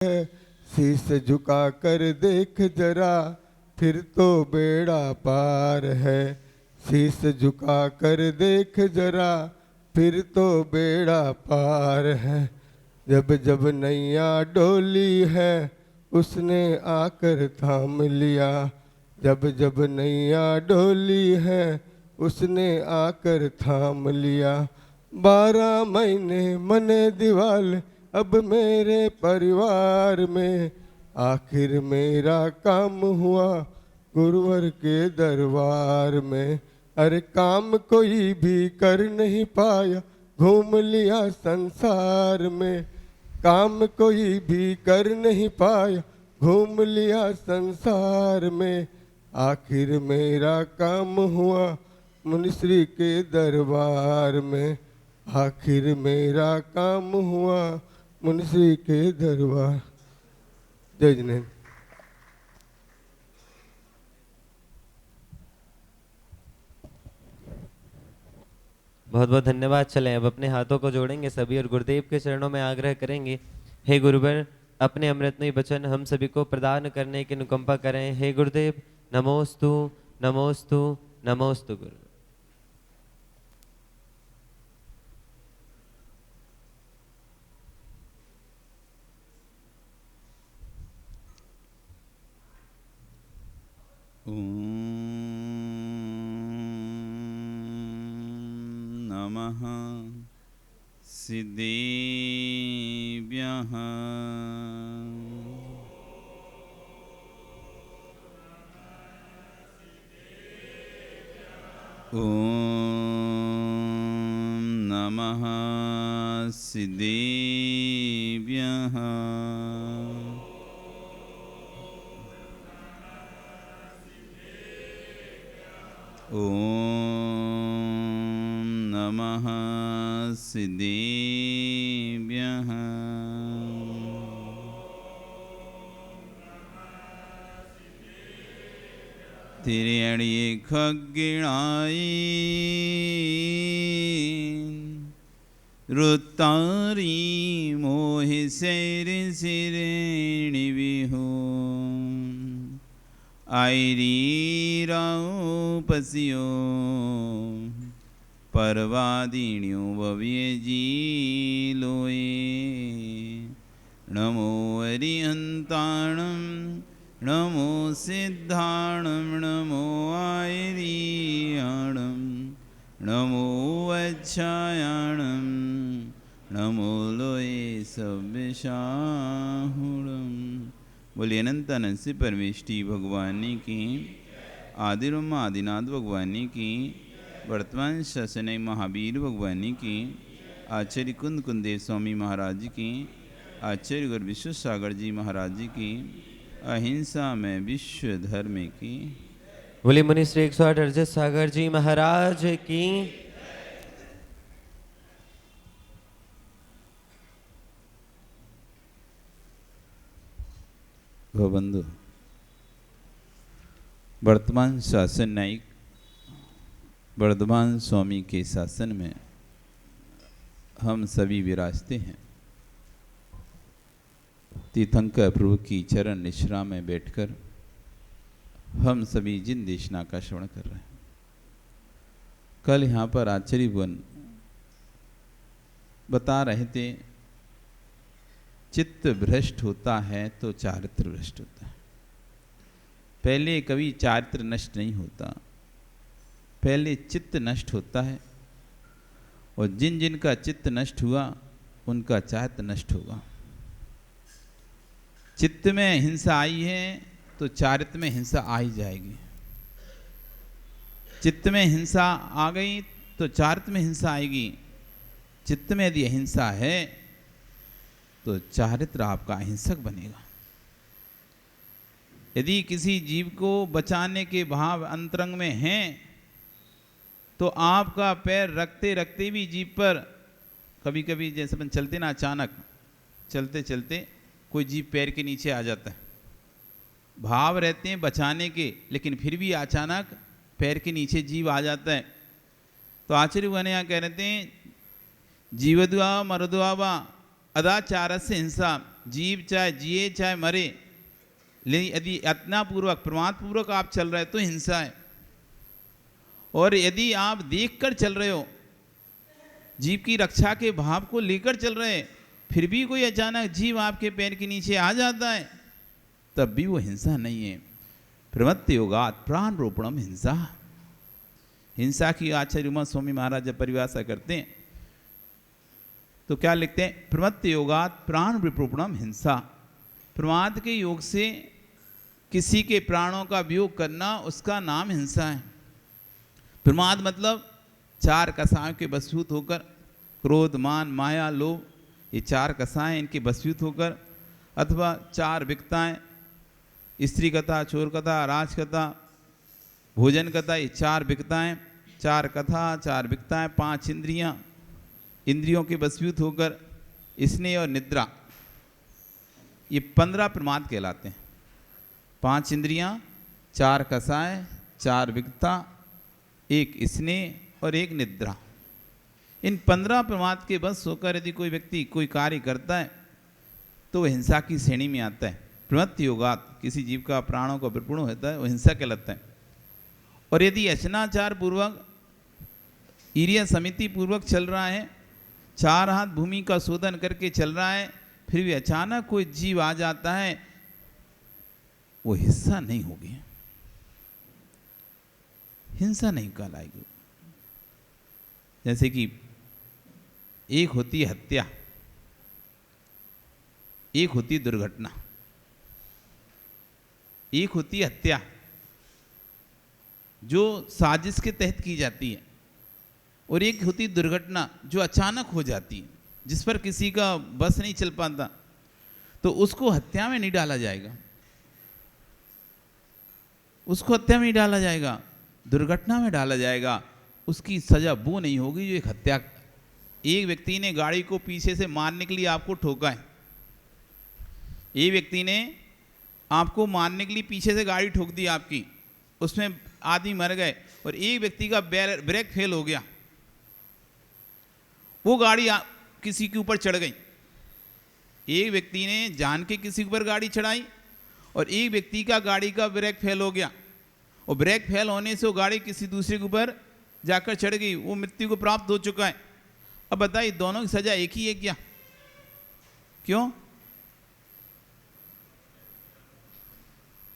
है। शीश झुका कर देख जरा, फिर तो बेड़ा पार है। शीश झुका कर देख जरा, फिर तो बेड़ा पार है। जब जब नैया डोली है, उसने आकर थाम लिया। जब जब नैया डोली है, उसने आकर थाम लिया। 12 महीने मने दिवाल अब मेरे परिवार में, आखिर मेरा काम हुआ गुरुवर के दरबार में। अरे काम कोई भी कर नहीं पाया, घूम लिया संसार में। काम कोई भी कर नहीं पाया, घूम लिया संसार में। आखिर मेरा काम हुआ मुनिश्री के दरबार में। आखिर मेरा काम हुआ मुनिश्री के दरबार। जय जिनेंद्र। बहुत बहुत धन्यवाद। चलें अब अपने हाथों को जोड़ेंगे सभी और गुरुदेव के चरणों में आग्रह करेंगे, हे गुरुवर अपने अमृतमयी वचन हम सभी को प्रदान करने की अनुकंपा करें। हे गुरुदेव नमोस्तु नमोस्तु नमोस्तु। गुरु नमः सिद्धेभ्यः। ॐ नमः सिद्धेभ्यः। ॐ नमः सिद्धेभ्यः। तिर्यणि खग्गिणाई रुत्तारी मोहि सैरि सिरेणि विहु आईरी राउ पसियो परवादिन्यो भव्य जी लोए। नमो अरिहंताणं नमो सिद्धाणं नमो आयरियाणं नमो वच्छायाणं नमो लोए सव्यसाहुणं। बोलिए अनंत अनंत से परमेष्टि भगवान की, आदिब्रह्म आदिनाथ भगवान की, वर्तमान शासन महावीर भगवान की, आचार्य कुंद कुंदेव स्वामी महाराज की, आचार्य गुरु विश्व सागर जी महाराज की, अहिंसा में विश्व धर्म की। बोले मुनि श्री 108 अरजत सागर जी महाराज की। बंधु, वर्तमान शासन न्यायिक वर्धमान स्वामी के शासन में हम सभी विराजते हैं। तीर्थंकर प्रभु की चरण निश्रा में बैठकर हम सभी जिन देशना का श्रवण कर रहे हैं। कल यहाँ पर आचार्य वन बता रहे थे, चित्त भ्रष्ट होता है तो चारित्र भ्रष्ट होता है। पहले कभी चारित्र नष्ट नहीं होता, पहले चित्त नष्ट होता है, और जिन जिन का चित्त नष्ट हुआ उनका चारित्र नष्ट होगा। चित्त में हिंसा आई है तो चारित्र में हिंसा आ ही जाएगी। चित्त में हिंसा आ गई तो चारित्र में हिंसा आएगी। चित्त में यदि अहिंसा है तो चारित्र आपका अहिंसक बनेगा। यदि किसी जीव को बचाने के भाव अंतरंग में हैं तो आपका पैर रखते रखते भी जीव पर कभी कभी जैसे अपन चलते ना, अचानक चलते चलते कोई जीव पैर के नीचे आ जाता है। भाव रहते हैं बचाने के, लेकिन फिर भी अचानक पैर के नीचे जीव आ जाता है। तो आचार्य बने यहाँ कह रहे थे, जीवद्वा मरद्वा वा अदाचार से हिंसा जीव चाहे जिए चाहे मरे, लेकिन यदि अज्ञापूर्वक प्रमादपूर्वक आप चल रहे तो हिंसा है। और यदि आप देखकर चल रहे हो, जीव की रक्षा के भाव को लेकर चल रहे हैं, फिर भी कोई अचानक जीव आपके पैर के नीचे आ जाता है, तब भी वो हिंसा नहीं है। प्रवृत्ति योगात् प्राण रोपणम हिंसा। हिंसा की आचार्य उमा स्वामी महाराज जब परिभाषा करते हैं तो क्या लिखते हैं? प्रवृत्ति योगात् प्राण रोपणम हिंसा। प्रमाद के योग से किसी के प्राणों का वियोग करना, उसका नाम हिंसा है। प्रमाद मतलब चार कसायों के वशीभूत होकर, क्रोध मान माया लोभ, ये चार कसाएं इनके वशीभूत होकर, अथवा चार विकताएं, स्त्री कथा, चोर कथा, राज कथा, भोजन कथा, ये चार विकताएं, चार कथा, चार विकताएं, पांच इंद्रियां, इंद्रियों के वशीभूत होकर, स्नेह और निद्रा, ये 15 प्रमाद कहलाते हैं। पांच इंद्रियां, चार कसाएं, चार विकता, एक स्नेह और एक निद्रा। इन 15 प्रमाद के बस होकर यदि कोई व्यक्ति कोई कार्य करता है तो वह हिंसा की श्रेणी में आता है। प्रवृत्ति योगात् किसी जीव का प्राणों का विपूर्ण होता है, वो हिंसा कहलाता है। और यदि अचनाचार पूर्वक, ईर्ष्या समिति पूर्वक चल रहा है, चार हाथ भूमि का शोधन करके चल रहा है, फिर भी अचानक कोई जीव आ जाता है, वो हिंसा नहीं होगी, हिंसा नहीं कहलाएगी। जैसे कि एक होती है हत्या, एक होती है दुर्घटना। एक होती है हत्या जो साजिश के तहत की जाती है, और एक होती है दुर्घटना जो अचानक हो जाती है, जिस पर किसी का बस नहीं चल पाता, तो उसको हत्या में नहीं डाला जाएगा, उसको हत्या में नहीं डाला जाएगा, दुर्घटना में डाला जाएगा। उसकी सजा वो नहीं होगी जो एक हत्या। एक व्यक्ति ने गाड़ी को पीछे से मारने के लिए आपको ठोका है, एक व्यक्ति ने आपको मारने के लिए पीछे से गाड़ी ठोक दी आपकी, उसमें आदमी मर गए, और एक व्यक्ति का ब्रेक फेल हो गया, वो गाड़ी किसी के ऊपर चढ़ गई। एक व्यक्ति ने जान के किसी के ऊपर गाड़ी चढ़ाई, और एक व्यक्ति का गाड़ी का ब्रेक फेल हो गया, और ब्रेक फेल होने से वो गाड़ी किसी दूसरे के ऊपर जाकर चढ़ गई, वो मृत्यु को प्राप्त हो चुका है। अब बताइए दोनों की सजा एक ही है क्या? क्यों?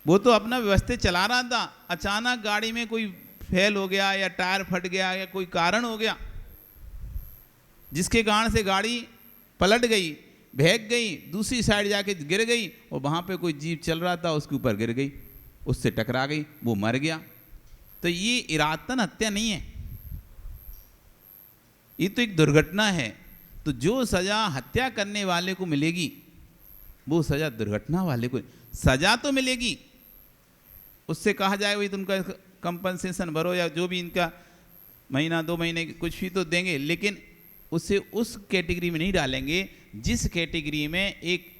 वो तो अपना व्यवस्थित चला रहा था, अचानक गाड़ी में कोई फेल हो गया या टायर फट गया या कोई कारण हो गया जिसके कारण से गाड़ी पलट गई, भैग गई, दूसरी साइड जाके गिर गई, और वहां पे कोई जीव चल रहा था उसके ऊपर गिर गई, उससे टकरा गई, वो मर गया। तो ये इरादतन हत्या नहीं है, ये तो एक दुर्घटना है। तो जो सजा हत्या करने वाले को मिलेगी वो सजा दुर्घटना वाले को, सजा तो मिलेगी, उससे कहा जाए वही तुमका कंपनसेशन भरो या जो भी इनका महीना 2 महीने कुछ भी तो देंगे, लेकिन उसे उस कैटेगरी में नहीं डालेंगे जिस कैटेगरी में एक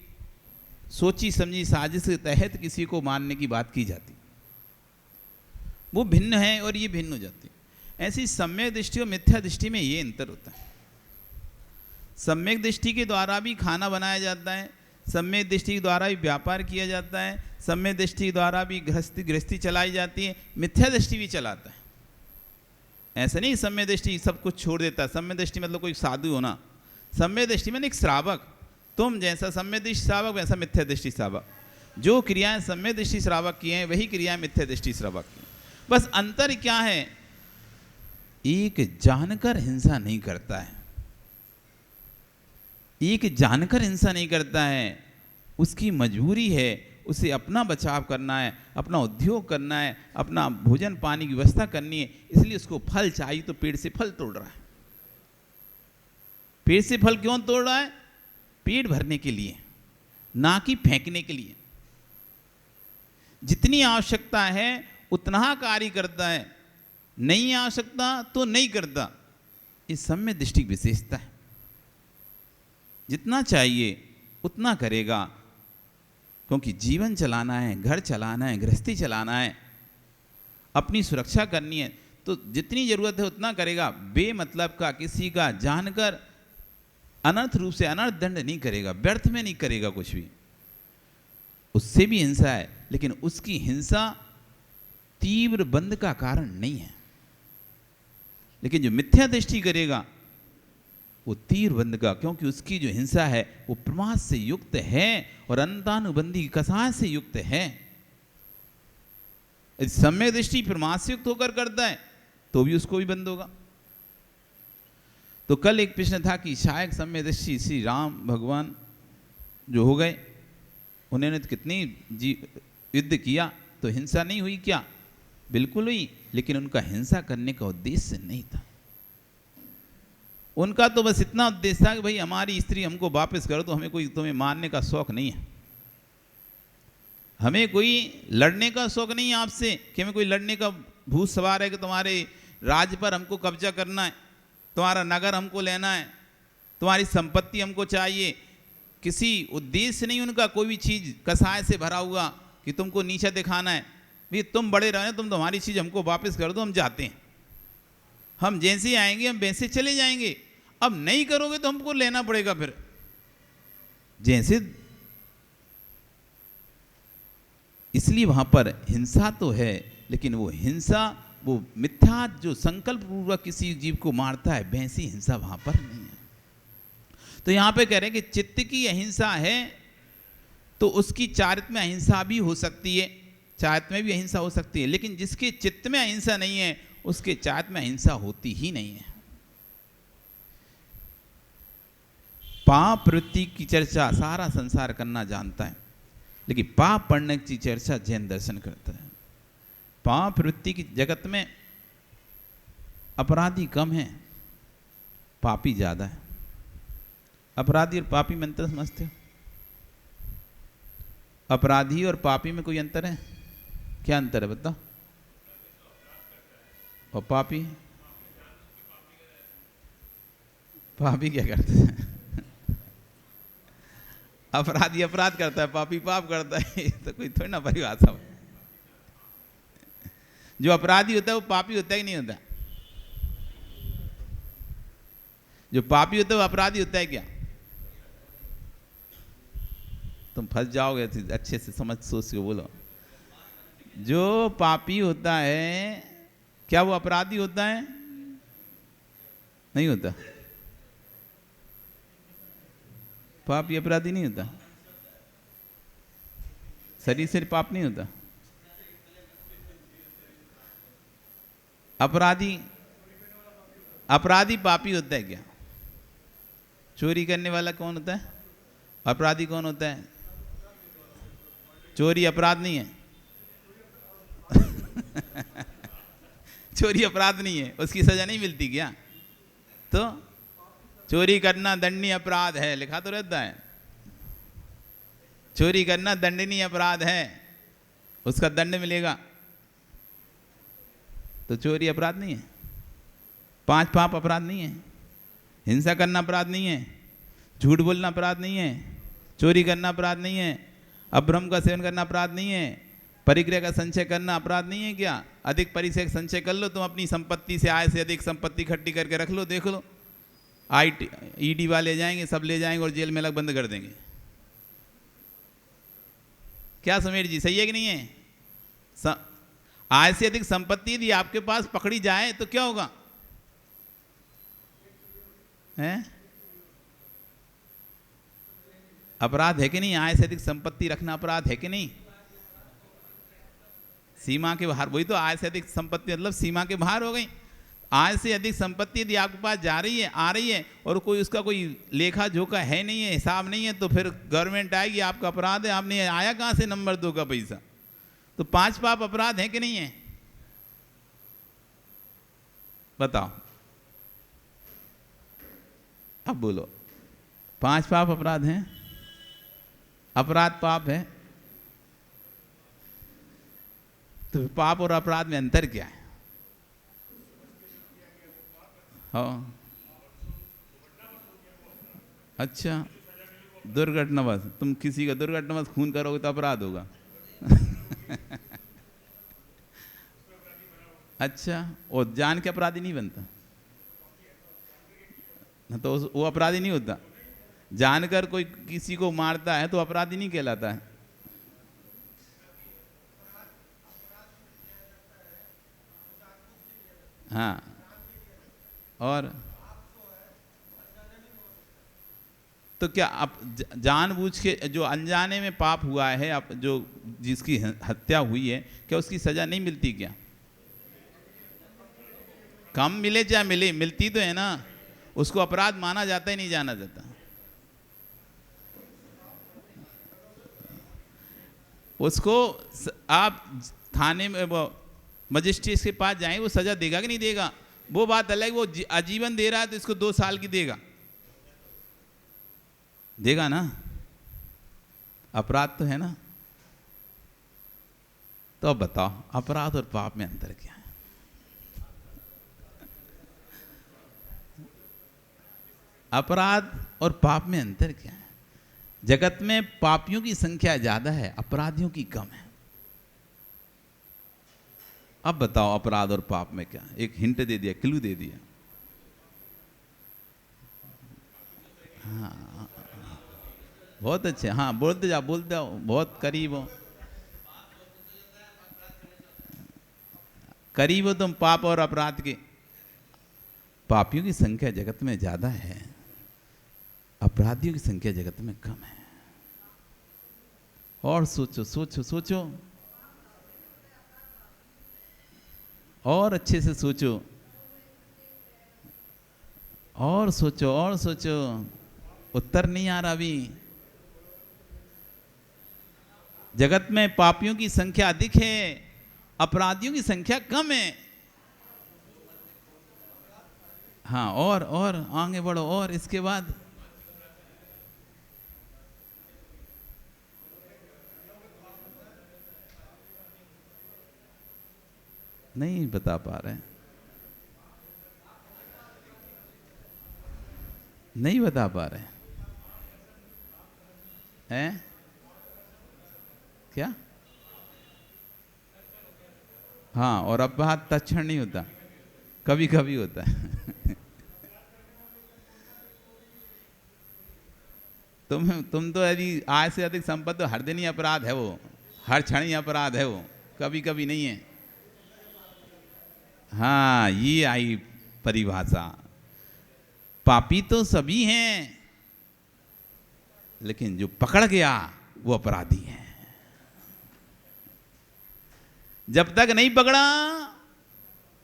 सोची समझी साजिश के तहत किसी को मारने की बात की जाती, वो भिन्न है और ये भिन्न हो जाती है। ऐसी सम्यक दृष्टि और मिथ्या दृष्टि में ये अंतर होता है। सम्यक दृष्टि के द्वारा भी खाना बनाया जाता है, सम्यक दृष्टि के द्वारा भी व्यापार किया जाता है, सम्यक दृष्टि के द्वारा भी गृहस्थी चलाई जाती है, मिथ्या दृष्टि भी चलाता है। ऐसा नहीं सम्यक दृष्टि सब कुछ छोड़ देता है। सम्यक दृष्टि मतलब कोई साधु होना, सम्यक दृष्टि में एक श्रावक, तुम जैसा सम्यक दृष्टि श्रावक वैसा मिथ्या दृष्टि श्रावक। जो क्रियाएं सम्यक दृष्टि श्रावक की हैं वही क्रियाएं मिथ्या दृष्टि श्रावक की। बस अंतर क्या है? एक जानकर हिंसा नहीं करता है, एक जानकर हिंसा नहीं करता है, उसकी मजबूरी है, उसे अपना बचाव करना है, अपना उद्योग करना है, अपना भोजन पानी की व्यवस्था करनी है, इसलिए उसको फल चाहिए तो पेड़ से फल तोड़ रहा है। पेड़ से फल क्यों तोड़ रहा है? पेट भरने के लिए, ना कि फेंकने के लिए। जितनी आवश्यकता है उतना कार्य करता है, नहीं आवश्यकता तो नहीं करता। इस सम्यक दृष्टि की विशेषता है। जितना चाहिए उतना करेगा, क्योंकि जीवन चलाना है, घर चलाना है, गृहस्थी चलाना है, अपनी सुरक्षा करनी है, तो जितनी जरूरत है उतना करेगा। बेमतलब का किसी का जानकर अनर्थ रूप से अनर्थ दंड नहीं करेगा, व्यर्थ में नहीं करेगा कुछ भी, उससे भी हिंसा है, लेकिन उसकी हिंसा तीव्र बंध का कारण नहीं है। लेकिन जो मिथ्या दृष्टि करेगा वो तीव्र बंध का, क्योंकि उसकी जो हिंसा है वो प्रमाद से युक्त है और अंतानुबंधी कसाय से युक्त है। यदि सम्यक दृष्टि प्रमाद से युक्त होकर करता है तो भी उसको भी बंद होगा। तो कल एक प्रश्न था कि शायद सम्यक दृष्टि श्री राम भगवान जो हो गए, उन्होंने तो कितनी युद्ध किया तो हिंसा नहीं हुई क्या? बिल्कुल हुई, लेकिन उनका हिंसा करने का उद्देश्य नहीं था। उनका तो बस इतना उद्देश्य था कि भाई हमारी स्त्री हमको वापस करो, तो हमें कोई तुम्हें मारने का शौक नहीं है, हमें कोई लड़ने का शौक नहीं है आपसे, कि हमें कोई लड़ने का भूत सवार है कि तुम्हारे राज्य पर हमको कब्जा करना है, तुम्हारा नगर हमको लेना है, तुम्हारी संपत्ति हमको चाहिए। किसी उद्देश्य नहीं उनका, कोई भी चीज़ कसाय से भरा हुआ कि तुमको नीचा दिखाना है, भाई तुम बड़े रहे, तुम तुम्हारी चीज़ हमको वापस कर दो, हम जाते हैं, हम जैसे आएंगे हम वैसे चले जाएंगे, अब नहीं करोगे तो हमको लेना पड़ेगा फिर जैसे। इसलिए वहां पर हिंसा तो है, लेकिन वो हिंसा वो मिथ्या जो संकल्प पूर्वक किसी जीव को मारता है, वैसी हिंसा वहां पर नहीं है। तो यहां पे कह रहे हैं कि चित्त की अहिंसा है तो उसकी चारित्र में अहिंसा भी हो सकती है, चारित्र में भी अहिंसा हो सकती है, लेकिन जिसके चित्त में अहिंसा नहीं है उसके चारित्र में अहिंसा होती ही नहीं है। पाप वृत्ति की चर्चा सारा संसार करना जानता है, लेकिन पाप पढ़ने की चर्चा जैन दर्शन करता है। पाप वृत्ति की जगत में अपराधी कम है, पापी ज्यादा है। अपराधी और पापी में अंतर समझते हो? अपराधी और पापी में कोई अंतर है? क्या अंतर है बताओ? और पापी, पापी क्या करते हैं? अपराधी अपराध करता है, पापी पाप करता है, तो कोई थोड़ी ना परिभाषा है। जो अपराधी होता है वो पापी होता है कि नहीं होता? जो पापी होता है वो अपराधी होता है क्या? तुम फंस जाओगे, अच्छे से समझ सोच के बोलो। जो पापी होता है क्या वो अपराधी होता है? नहीं होता। पापी अपराधी नहीं होता, शरीर से पाप नहीं होता। अपराधी अपराधी पापी होता है क्या? चोरी करने वाला कौन होता है? अपराधी कौन होता है? चोरी अपराध नहीं है। चोरी अपराध नहीं है, उसकी सजा नहीं मिलती क्या? तो चोरी करना दंडनीय अपराध है, लिखा तो रहता है, चोरी करना दंडनीय अपराध है, उसका दंड मिलेगा। तो चोरी अपराध नहीं है, पांच पाप अपराध नहीं है, हिंसा करना अपराध नहीं है, झूठ बोलना अपराध नहीं है, चोरी करना अपराध नहीं है, अभ्रम का सेवन करना अपराध नहीं है, परिग्रह का संचय करना अपराध नहीं है क्या? अधिक परिचय संचय कर लो, तुम अपनी संपत्ति से आय से अधिक संपत्ति इकट्ठी करके रख लो, देख लो ईडी वाले जाएंगे, सब ले जाएंगे और जेल में अलग बंद कर देंगे। क्या समीर जी, सही है कि नहीं है? आय से अधिक संपत्ति यदि आपके पास पकड़ी जाए तो क्या होगा? है अपराध है कि नहीं? आय से अधिक संपत्ति रखना अपराध है कि नहीं? सीमा के बाहर, वही तो आय से अधिक संपत्ति मतलब सीमा के बाहर हो गई। आय से अधिक संपत्ति यदि आपके पास जा रही है, आ रही है, और कोई उसका कोई लेखा जोखा है नहीं है, हिसाब नहीं है, तो फिर गवर्नमेंट आएगी, आपका अपराध है, आपने आया कहाँ से नंबर 2 का पैसा? तो पांच पाप अपराध है कि नहीं है? बताओ, अब बोलो, पांच पाप अपराध हैं? अपराध पाप है, तो पाप और अपराध में अंतर क्या है? हाँ, अच्छा, दुर्घटनावश, तुम किसी का दुर्घटनावश खून करोगे तो अपराध होगा। अच्छा, और जान के अपराधी नहीं बनता, तो वो अपराधी नहीं होता। जानकर कोई किसी को मारता है तो अपराधी नहीं कहलाता है। हाँ, और तो क्या आप जानबूझ के जो अनजाने में पाप हुआ है, आप जो जिसकी हत्या हुई है, क्या उसकी सजा नहीं मिलती क्या? कम मिले चाहे मिले, मिलती तो है ना। उसको अपराध माना जाता ही नहीं जाना जाता। उसको आप थाने में मजिस्ट्रेट के पास जाएं, वो सजा देगा कि नहीं देगा, वो बात अलग। वो आजीवन दे रहा है तो इसको 2 साल की देगा, देगा ना। अपराध तो है ना। तो अब बताओ अपराध और पाप में अंतर क्या है? अपराध और पाप में अंतर क्या है? जगत में पापियों की संख्या ज्यादा है, अपराधियों की कम है। अब बताओ अपराध और पाप में क्या? एक हिंट दे दिया, क्लू दे दिया। हाँ, बहुत अच्छे। हाँ, बोलते जाओ, बहुत करीब हो, करीब हो तुम पाप और अपराध के। पापियों की संख्या जगत में ज्यादा है, अपराधियों की संख्या जगत में कम है। और सोचो सोचो सोचो, और अच्छे से सोचो, और सोचो और सोचो। उत्तर नहीं आ रहा अभी। जगत में पापियों की संख्या अधिक है, अपराधियों की संख्या कम है। हाँ, और आगे बढ़ो, और इसके बाद नहीं बता पा रहे, नहीं बता पा रहे हैं क्या? हाँ, और अपवाद तत्क्षण नहीं होता, कभी कभी होता है। तुम तो यदि आय से अधिक संपत्ति तो हर दिन ही अपराध है, वो हर क्षण ही अपराध है, वो कभी कभी नहीं है। हाँ, ये आई परिभाषा। पापी तो सभी हैं, लेकिन जो पकड़ गया वो अपराधी है। जब तक नहीं पकड़ा,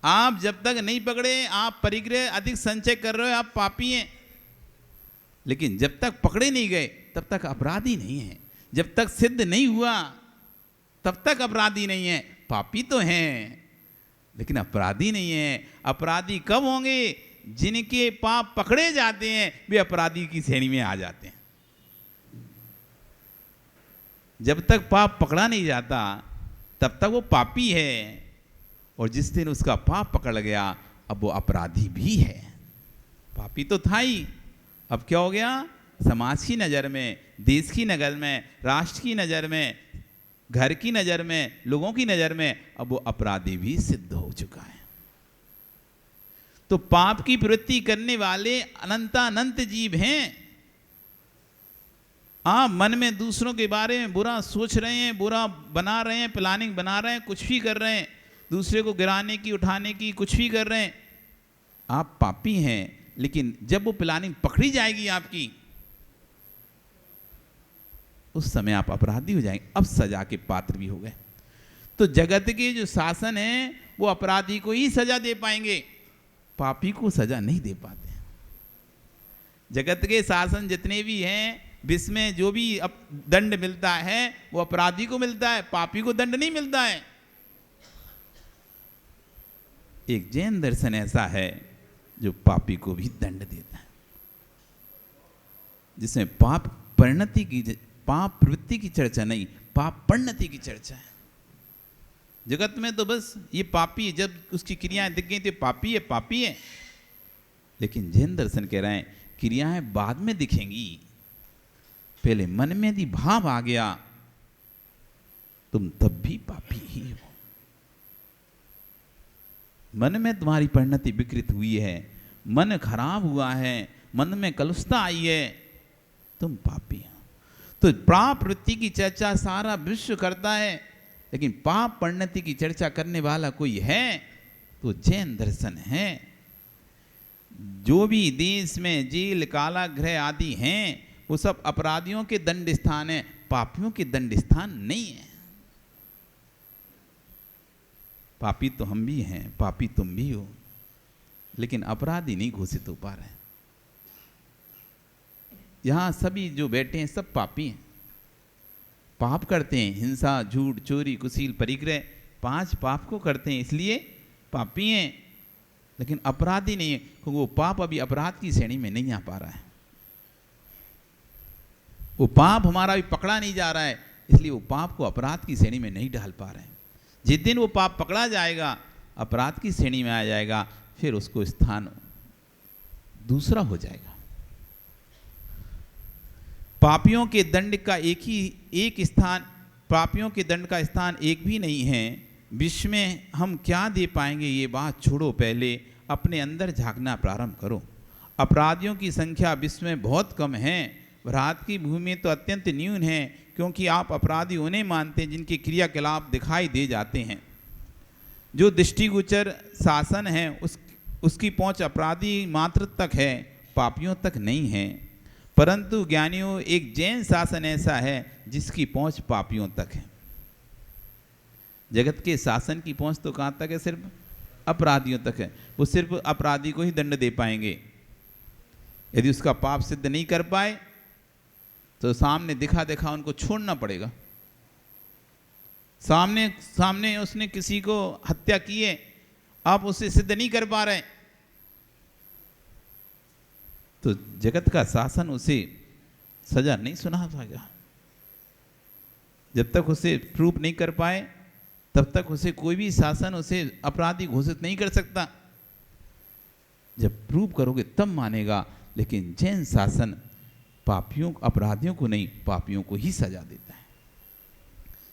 आप जब तक नहीं पकड़े, आप परिग्रह अधिक संचय कर रहे हो, आप पापी हैं। लेकिन जब तक पकड़े नहीं गए तब तक अपराधी नहीं है। जब तक सिद्ध नहीं हुआ तब तक अपराधी नहीं है। पापी तो हैं लेकिन अपराधी नहीं है। अपराधी कब होंगे? जिनके पाप पकड़े जाते हैं वे अपराधी की श्रेणी में आ जाते हैं। जब तक पाप पकड़ा नहीं जाता तब तक वो पापी है, और जिस दिन उसका पाप पकड़ गया अब वो अपराधी भी है। पापी तो था ही, अब क्या हो गया? समाज की नज़र में, देश की नज़र में, राष्ट्र की नज़र में, घर की नज़र में, लोगों की नज़र में अब वो अपराधी भी सिद्ध हो चुका है। तो पाप की प्रवृत्ति करने वाले अनंतानंत जीव हैं। आप मन में दूसरों के बारे में बुरा सोच रहे हैं, बुरा बना रहे हैं, प्लानिंग बना रहे हैं, कुछ भी कर रहे हैं, दूसरे को गिराने की, उठाने की कुछ भी कर रहे हैं, आप पापी हैं। लेकिन जब वो प्लानिंग पकड़ी जाएगी आपकी, उस समय आप अपराधी हो जाएंगे। अब सजा के पात्र भी हो गए। तो जगत के जो शासन है वो अपराधी को ही सजा दे पाएंगे, पापी को सजा नहीं दे पाते। जगत के शासन जितने भी हैं, विश्व में जो भी दंड मिलता है वो अपराधी को मिलता है, पापी को दंड नहीं मिलता है। एक जैन दर्शन ऐसा है जो पापी को भी दंड देता है, जिसमें पाप परिणति की, पाप प्रवृत्ति की चर्चा नहीं, पाप परिणति की चर्चा है। जगत में तो बस ये पापी है, जब उसकी क्रियाएं दिख गई तो पापी है, पापी है। लेकिन जैन दर्शन कह रहे हैं क्रियाएं बाद में दिखेंगी, पहले मन में यदि भाव आ गया तुम तब भी पापी ही हो। मन में तुम्हारी परिणति विकृत हुई है, मन खराब हुआ है, मन में कलुषता आई है, तुम पापी हो। तो पाप वृत्ति की चर्चा सारा विश्व करता है, लेकिन पाप परिणति की चर्चा करने वाला कोई है तो जैन दर्शन है। जो भी देश में जेल, कारागृह आदि हैं वो सब अपराधियों के दंड स्थान है, पापियों के दंड स्थान नहीं है। पापी तो हम भी हैं, पापी तुम भी हो, लेकिन अपराधी नहीं घोषित हो पा रहे। यहां सभी जो बैठे हैं सब पापी हैं, पाप करते हैं, हिंसा, झूठ, चोरी, कुशील, परिग्रह, 5 पाप को करते हैं, इसलिए पापी हैं, लेकिन अपराधी नहीं है, क्योंकि वो पाप अभी अपराध की श्रेणी में नहीं आ पा रहा है। वो पाप हमारा अभी पकड़ा नहीं जा रहा है, इसलिए वो पाप को अपराध की श्रेणी में नहीं डाल पा रहे हैं। जिस दिन वो पाप पकड़ा जाएगा, अपराध की श्रेणी में आ जाएगा, फिर उसको स्थान दूसरा हो जाएगा। पापियों के दंड का एक स्थान, पापियों के दंड का स्थान एक भी नहीं है। विश्व में हम क्या दे पाएंगे ये बात छोड़ो, पहले अपने अंदर झांकना प्रारंभ करो। अपराधियों की संख्या विश्व में बहुत कम है, भारत की भूमि में तो अत्यंत न्यून है, क्योंकि आप अपराधी उन्हें मानते हैं जिनके क्रियाकलाप दिखाई दे जाते हैं। जो दृष्टिगोचर शासन है उसकी पहुंच अपराधी मात्र तक है, पापियों तक नहीं है। परंतु ज्ञानियों, एक जैन शासन ऐसा है जिसकी पहुंच पापियों तक है। जगत के शासन की पहुंच तो कहाँ तक है? सिर्फ अपराधियों तक है। वो सिर्फ अपराधी को ही दंड दे पाएंगे। यदि उसका पाप सिद्ध नहीं कर पाए तो सामने दिखा दिखा उनको छोड़ना पड़ेगा। सामने उसने किसी को हत्या की है, आप उसे सिद्ध नहीं कर पा रहे, तो जगत का शासन उसे सजा नहीं सुना पाएगा। जब तक उसे प्रूफ नहीं कर पाए तब तक उसे कोई भी शासन उसे अपराधी घोषित नहीं कर सकता। जब प्रूव करोगे तब मानेगा। लेकिन जैन शासन पापियों, अपराधियों को नहीं, पापियों को ही सजा देता है।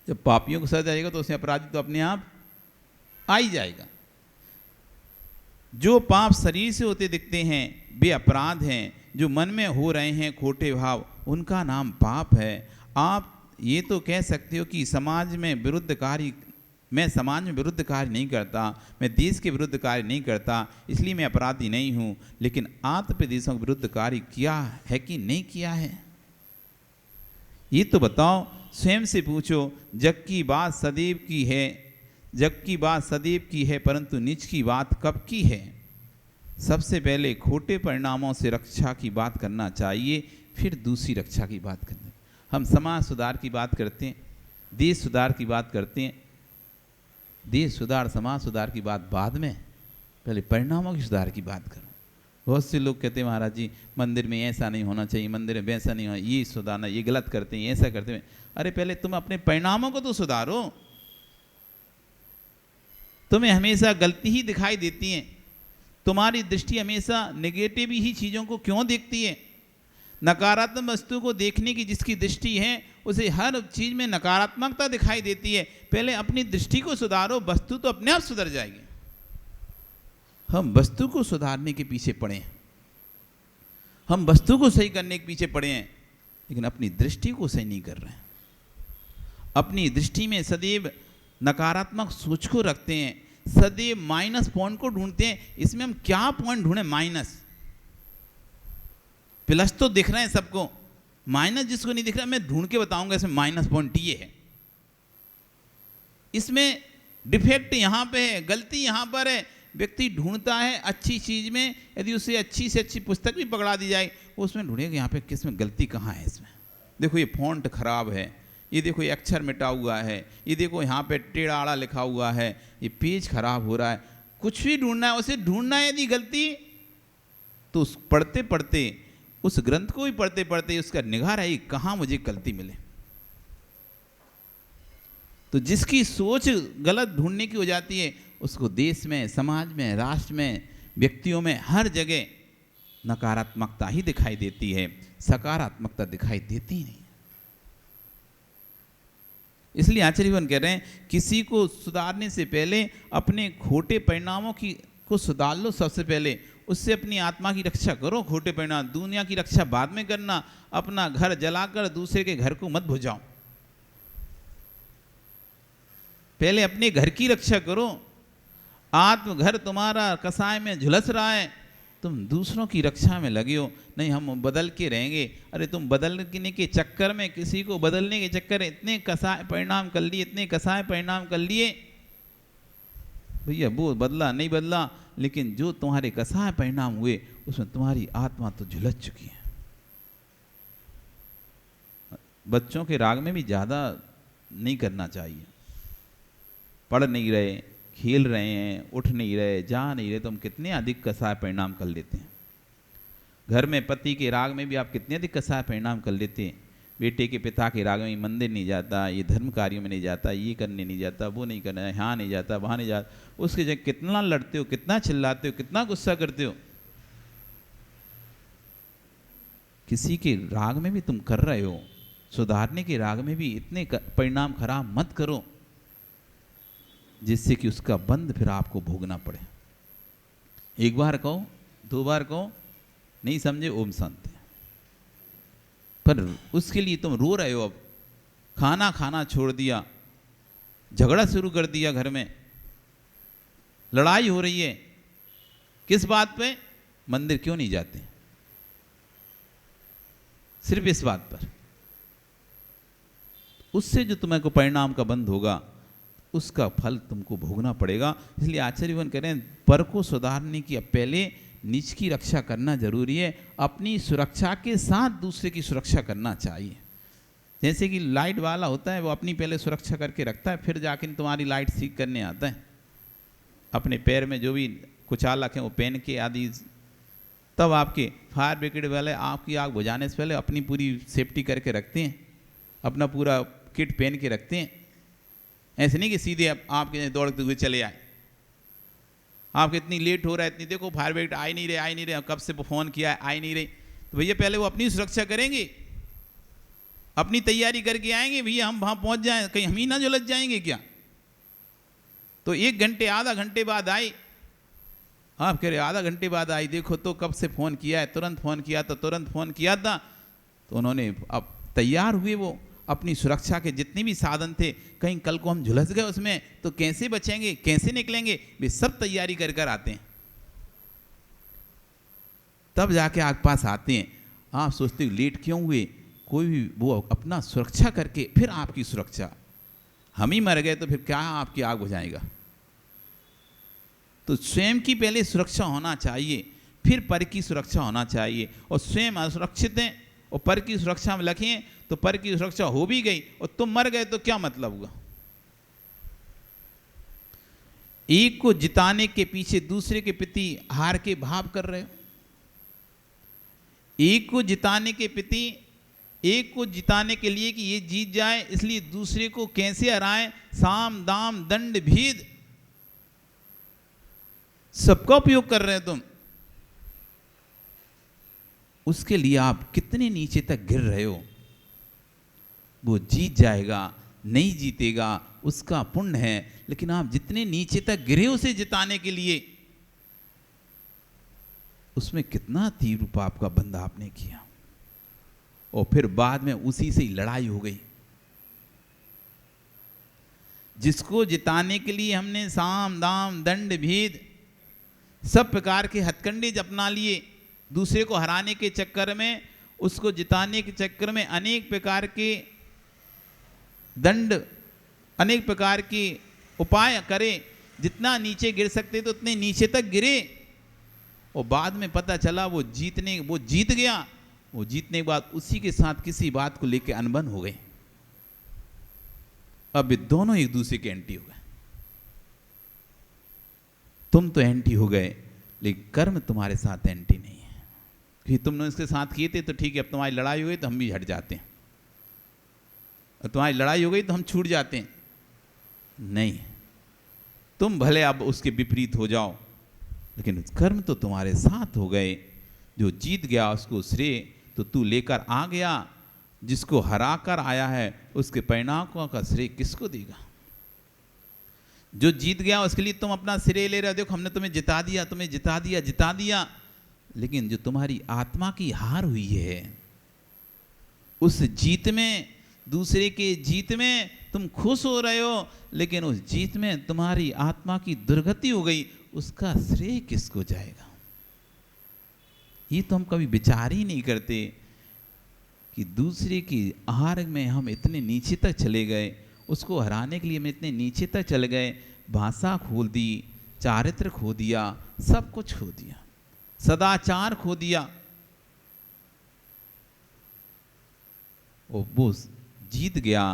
जब पापियों को सजा देगा तो उसमें अपराधी तो अपने आप आ ही जाएगा। जो पाप शरीर से होते दिखते हैं वे अपराध हैं। जो मन में हो रहे हैं खोटे भाव, उनका नाम पाप है। आप ये तो कह सकते हो कि समाज में विरुद्ध कार्य, मैं समाज में विरुद्ध कार्य नहीं करता, मैं देश के विरुद्ध कार्य नहीं करता, इसलिए मैं अपराधी नहीं हूं। लेकिन आत्मप्रदेशों के विरुद्ध कार्य किया है कि नहीं किया है, ये तो बताओ। स्वयं से पूछो। जग की बात सदैव की है, जग की बात सदैव की है, परंतु निज की बात कब की है। सबसे पहले खोटे परिणामों से रक्षा की बात करना चाहिए, फिर दूसरी रक्षा की बात करना। हम समाज सुधार की बात करते हैं, देश सुधार की बात करते हैं। देश सुधार, समाज सुधार की बात बाद में, पहले परिणामों की सुधार की बात करो। बहुत से लोग कहते हैं महाराज जी मंदिर में ऐसा नहीं होना चाहिए, मंदिर में वैसा नहीं होना, ये सुधारना, ये गलत करते हैं, ऐसा करते हैं। अरे पहले तुम अपने परिणामों को तो सुधारो। तुम्हें हमेशा गलती ही दिखाई देती है, तुम्हारी दृष्टि हमेशा नेगेटिव ही चीज़ों को क्यों देखती है। नकारात्मक वस्तु को देखने की जिसकी दृष्टि है उसे हर चीज में नकारात्मकता दिखाई देती है। पहले अपनी दृष्टि को सुधारो, वस्तु तो अपने आप सुधर जाएगी। हम वस्तु को सुधारने के पीछे पड़े हैं, हम वस्तु को सही करने के पीछे पड़े हैं, लेकिन अपनी दृष्टि को सही नहीं कर रहे हैं। अपनी दृष्टि में सदैव नकारात्मक सोच को रखते हैं, सदैव माइनस पॉइंट को ढूंढते हैं। इसमें हम क्या पॉइंट ढूंढे? माइनस। प्लस तो दिख रहे हैं सबको, माइनस जिसको नहीं दिख रहा मैं ढूंढ के बताऊंगा इसमें माइनस पॉइंट ये है, इसमें डिफेक्ट यहां पे है, गलती यहां पर है। व्यक्ति ढूंढता है अच्छी चीज में, यदि उसे अच्छी से अच्छी पुस्तक भी पकड़ा दी जाए वो उसमें ढूंढेगा यहाँ पे किसमें गलती कहाँ है। इसमें देखो ये फॉन्ट खराब है, ये देखो ये अक्षर मिटा हुआ है, ये देखो यहाँ पे टेढ़ा आड़ा लिखा हुआ है, ये पेज खराब हो रहा है। कुछ भी ढूंढना है, उसे ढूंढना है। यदि गलती तो उस पढ़ते पढ़ते, उस ग्रंथ को भी पढ़ते पढ़ते उसका निगाह रही कहाँ मुझे गलती मिले। तो जिसकी सोच गलत ढूंढने की हो जाती है उसको देश में, समाज में, राष्ट्र में, व्यक्तियों में हर जगह नकारात्मकता ही दिखाई देती है, सकारात्मकता दिखाई देती ही नहीं। इसलिए आचार्यगण कह रहे हैं किसी को सुधारने से पहले अपने खोटे परिणामों को सुधार लो सबसे पहले, उससे अपनी आत्मा की रक्षा करो। खोटे परिणाम, दुनिया की रक्षा बाद में करना। अपना घर जलाकर दूसरे के घर को मत बुझाओ, पहले अपने घर की रक्षा करो। आत्मघर तुम्हारा कसाय में झुलस रहा है, तुम दूसरों की रक्षा में लगे हो। नहीं हम बदल के रहेंगे। अरे तुम बदलने के चक्कर में, किसी को बदलने के चक्कर में इतने कसाय परिणाम कर लिए, इतने कसाय परिणाम कर लिए। भैया वो बदला नहीं बदला, लेकिन जो तुम्हारे कसाय परिणाम हुए उसमें तुम्हारी आत्मा तो झुलस चुकी है। बच्चों के राग में भी ज़्यादा नहीं करना चाहिए। पढ़ नहीं रहे, खेल रहे हैं, उठ नहीं रहे, जा नहीं रहे, तो हम कितने अधिक कसाय परिणाम कर लेते हैं। घर में पति के राग में भी आप कितने अधिक कसाय परिणाम कर लेते हैं। बेटे के पिता के राग में मंदिर नहीं जाता, ये धर्म कार्यों में नहीं जाता, ये करने नहीं जाता, वो नहीं करना, यहाँ नहीं जाता, वहाँ नहीं जाता। उसके जगह कितना लड़ते हो, कितना चिल्लाते हो, कितना गुस्सा करते हो। किसी के राग में भी तुम कर रहे हो, सुधारने के राग में भी इतने परिणाम खराब मत करो जिससे कि उसका बंध फिर आपको भोगना पड़े। एक बार कहो, दो बार कहो, नहीं समझे ओम शांति। पर उसके लिए तुम रो रहे हो। अब खाना खाना छोड़ दिया, झगड़ा शुरू कर दिया, घर में लड़ाई हो रही है। किस बात पे? मंदिर क्यों नहीं जाते? सिर्फ इस बात पर। उससे जो तुम्हें को परिणाम का बंध होगा, उसका फल तुमको भोगना पड़ेगा। इसलिए आचार्यवन कह रहे हैं, पर को सुधारने की पहले निज की रक्षा करना जरूरी है। अपनी सुरक्षा के साथ दूसरे की सुरक्षा करना चाहिए। जैसे कि लाइट वाला होता है, वो अपनी पहले सुरक्षा करके रखता है, फिर जाके तुम्हारी लाइट ठीक करने आता है। अपने पैर में जो भी कुचालक है वो पहन के आदि, तब आपके फायर ब्रिगेड वाले आपकी आग बुझाने से पहले अपनी पूरी सेफ्टी करके रखते हैं, अपना पूरा किट पहन के रखते हैं। ऐसे नहीं कि सीधे आपके दौड़ते हुए चले आए। आपके इतनी लेट हो रहा है, इतनी देखो फायर ब्रिगेड आ ही नहीं रहे, कब से फ़ोन किया है, आ ही नहीं रही। तो भैया पहले वो अपनी सुरक्षा करेंगे, अपनी तैयारी करके आएंगे। भैया हम वहाँ पहुँच जाएं, कहीं हम ही ना झुलस जाएंगे क्या? तो 1 घंटे आधा घंटे बाद आई, आप कह रहे आधा घंटे बाद आई, देखो तो कब से फ़ोन किया है, तुरंत फ़ोन किया था, तुरंत फ़ोन किया था। तो उन्होंने अब तैयार हुए, वो अपनी सुरक्षा के जितने भी साधन थे, कहीं कल को हम झुलस गए उसमें तो कैसे बचेंगे, कैसे निकलेंगे, वे सब तैयारी कर कर आते हैं। तब जाके आपके पास आते हैं। आप सोचते हो लेट क्यों हुए? कोई भी वो अपना सुरक्षा करके फिर आपकी सुरक्षा। हम ही मर गए तो फिर क्या आपकी आग बुझाएगा? तो स्वयं की पहले सुरक्षा होना चाहिए, फिर पर की सुरक्षा होना चाहिए। और स्वयं असुरक्षित हैं और पर की सुरक्षा में लखें तो पर की सुरक्षा हो भी गई और तुम मर गए तो क्या मतलब हुआ? एक को जिताने के पीछे दूसरे के प्रति हार के भाव कर रहे हो। एक को जिताने के प्रति, एक को जिताने के लिए कि ये जीत जाए, इसलिए दूसरे को कैसे हराएं, साम दाम दंड भेद सबका उपयोग कर रहे हो तुम। उसके लिए आप कितने नीचे तक गिर रहे हो। वो जीत जाएगा, नहीं जीतेगा उसका पुण्य है, लेकिन आप जितने नीचे तक गिरे उसे जिताने के लिए, उसमें कितना तीव्र पाप का बंध आपने किया। और फिर बाद में उसी से ही लड़ाई हो गई। जिसको जिताने के लिए हमने साम दाम दंड भेद सब प्रकार के हथकंडे अपना लिए, दूसरे को हराने के चक्कर में, उसको जिताने के चक्कर में अनेक प्रकार के दंड, अनेक प्रकार के उपाय करे, जितना नीचे गिर सकते तो उतने नीचे तक गिरे। और बाद में पता चला वो जीत गया। वो जीतने के बाद उसी के साथ किसी बात को लेकर अनबन हो गई। अब ये दोनों एक दूसरे के एंटी हो गए। तुम तो एंटी हो गए, लेकिन कर्म तुम्हारे साथ एंटी नहीं है। कि तुमने इसके साथ किए थे तो ठीक है, अब तुम्हारी लड़ाई हो गई तो हम भी हट जाते हैं, और तुम्हारी लड़ाई हो गई तो हम छूट जाते हैं। नहीं, तुम भले अब उसके विपरीत हो जाओ, लेकिन कर्म तो तुम्हारे साथ हो गए। जो जीत गया उसको श्रेय तो तू लेकर आ गया, जिसको हरा कर आया है उसके परिणामों का श्रेय किसको देगा? जो जीत गया उसके लिए तुम अपना श्रेय ले रहे हो, देखो हमने तुम्हें जिता दिया, तुम्हें जिता दिया, जिता दिया। लेकिन जो तुम्हारी आत्मा की हार हुई है, उस जीत में, दूसरे के जीत में तुम खुश हो रहे हो, लेकिन उस जीत में तुम्हारी आत्मा की दुर्गति हो गई, उसका श्रेय किसको जाएगा? ये तो हम कभी विचार ही नहीं करते कि दूसरे की हार में हम इतने नीचे तक चले गए, उसको हराने के लिए हम इतने नीचे तक चले गए, भाषा खो दी, चारित्र खो दिया, सब कुछ खो दिया, सदाचार खो दिया। वो जीत गया,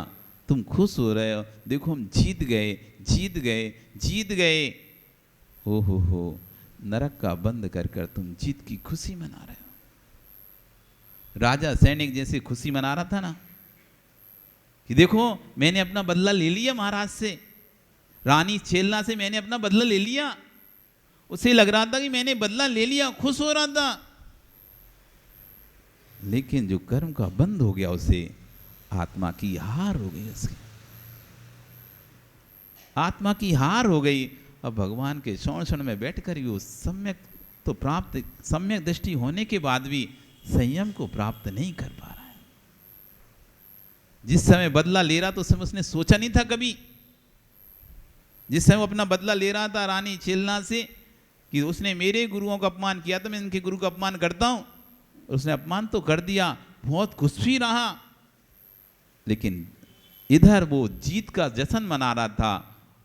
तुम खुश हो रहे हो, देखो हम जीत गए, जीत गए, जीत गए। हो नरक का बंद कर कर तुम जीत की खुशी मना रहे हो। राजा सैनिक जैसे खुशी मना रहा था ना कि देखो मैंने अपना बदला ले लिया महाराज से, रानी छेलना से मैंने अपना बदला ले लिया। उसे लग रहा था कि मैंने बदला ले लिया, खुश हो रहा था। लेकिन जो कर्म का बंद हो गया, उसे आत्मा की हार हो गई, उसकी आत्मा की हार हो गई। अब भगवान के श्रवण क्षण में बैठकर भी वो सम्यक तो प्राप्त, सम्यक दृष्टि होने के बाद भी संयम को प्राप्त नहीं कर पा रहा है। जिस समय बदला ले रहा था उस समय उसने सोचा नहीं था कभी, जिस समय वो अपना बदला ले रहा था रानी छेलना से कि उसने मेरे गुरुओं का अपमान किया था, मैं इनके गुरु का अपमान करता हूं, उसने अपमान तो कर दिया, बहुत खुश भी रहा। लेकिन इधर वो जीत का जश्न मना रहा था,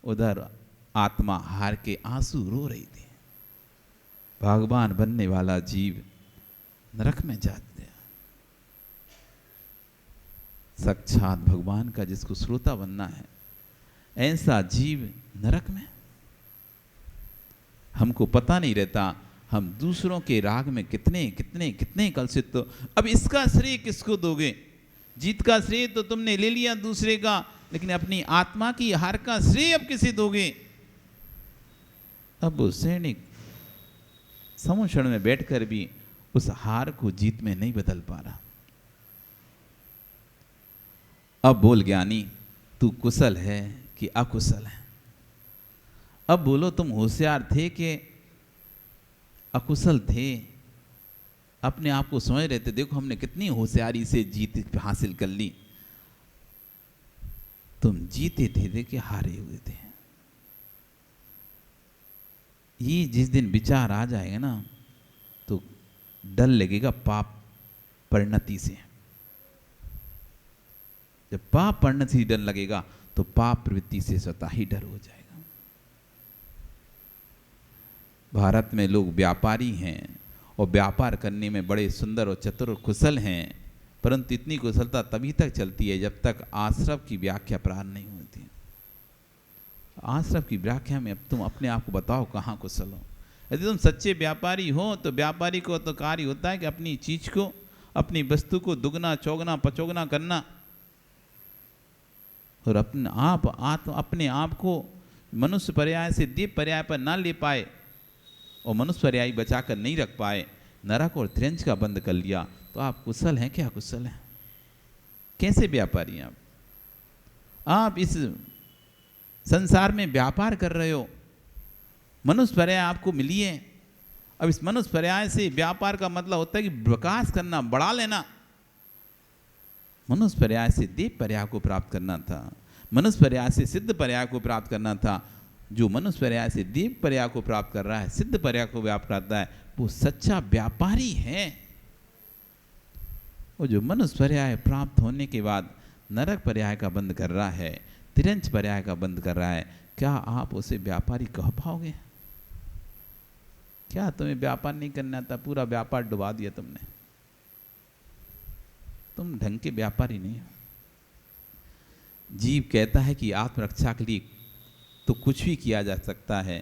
उधर आत्मा हार के आंसू रो रही थी। भगवान बनने वाला जीव नरक में जा गया। साक्षात भगवान का जिसको श्रोता बनना है, ऐसा जीव नरक में। हमको पता नहीं रहता हम दूसरों के राग में कितने कितने कितने कलुषित। तो अब इसका श्रेय किसको दोगे? जीत का श्रेय तो तुमने ले लिया दूसरे का, लेकिन अपनी आत्मा की हार का श्रेय अब किसे दोगे? अब वो सैनिक समुद्र में बैठकर भी उस हार को जीत में नहीं बदल पा रहा। अब बोल ज्ञानी, तू कुशल है कि अकुशल है? अब बोलो तुम होशियार थे कि अकुशल थे? अपने आप को समझ रहे थे, देखो हमने कितनी होशियारी से जीत हासिल कर ली। तुम जीते थे कि हारे हुए थे? ये जिस दिन विचार आ जाएगा ना, तो डर लगेगा पाप परिणति से। जब पाप परिणति से डर लगेगा तो पाप प्रवृत्ति से स्वतः ही डर हो जाएगा। भारत में लोग व्यापारी हैं और व्यापार करने में बड़े सुंदर और चतुर और कुशल हैं, परंतु इतनी कुशलता तभी तक चलती है जब तक आश्रव की व्याख्या प्रारंभ नहीं होती। आश्रव की व्याख्या में अब तुम अपने आप को बताओ कहाँ कुशल हो। यदि तुम सच्चे व्यापारी हो तो व्यापारी को तो कार्य होता है कि अपनी चीज को, अपनी वस्तु को दुगना चौगना पचौगना करना, और अपने आप को मनुष्य पर्याय से दिव्य पर्याय पर ना ले पाए और मनुष्य पर्याय बचाकर नहीं रख पाए, नरक और त्रियंच का बंद कर लिया, तो आप कुशल हैं क्या? कुशल हैं? कैसे व्यापारी हैं आप इस संसार में व्यापार कर रहे हो। मनुष्य पर्याय आपको मिली है। अब इस मनुष्य पर्याय से व्यापार का मतलब होता है कि विकास करना, बढ़ा लेना। मनुष्य पर्याय से देव पर्याय को प्राप्त करना था, मनुष्य पर्याय से सिद्ध पर्याय को प्राप्त करना था। जो मनुष्य पर्याय से देव पर्याय को प्राप्त कर रहा है, सिद्ध पर्याय को प्राप्त करता है, वो सच्चा व्यापारी है। और जो मनुष्य पर्याय प्राप्त होने के बाद नरक पर्याय का बंद कर रहा है, तिरंच पर्याय का बंद कर रहा है, क्या आप उसे व्यापारी कह पाओगे? क्या तुम्हें व्यापार नहीं करना आता? पूरा व्यापार डुबा दिया तुमने, तुम ढंग के व्यापारी नहीं हो। जीव कहता है कि आत्मरक्षा के लिए तो कुछ भी किया जा सकता है।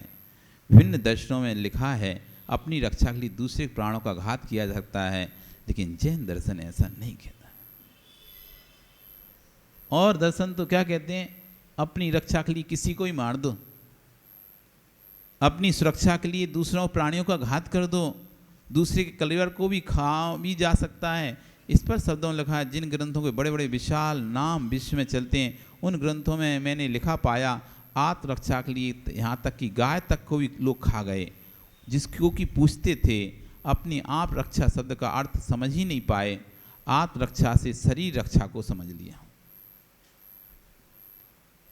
विभिन्न दर्शनों में लिखा है अपनी रक्षा के लिए दूसरे प्राणों का घात किया जा सकता है, लेकिन जैन दर्शन ऐसा नहीं कहता। और दर्शन तो क्या कहते हैं? अपनी रक्षा के लिए किसी को ही मार दो, अपनी सुरक्षा के लिए दूसरों प्राणियों का घात कर दो, दूसरे के कलेवर को भी खा भी जा सकता है। इस पर शब्दों में लिखा है, जिन ग्रंथों के बड़े बड़े विशाल नाम विश्व में चलते हैं, उन ग्रंथों में मैंने लिखा पाया आत्मरक्षा के लिए यहाँ तक कि गाय तक को भी लोग खा गए, जिसको कि पूछते थे। अपनी आप रक्षा शब्द का अर्थ समझ ही नहीं पाए, आत्मरक्षा से शरीर रक्षा को समझ लिया।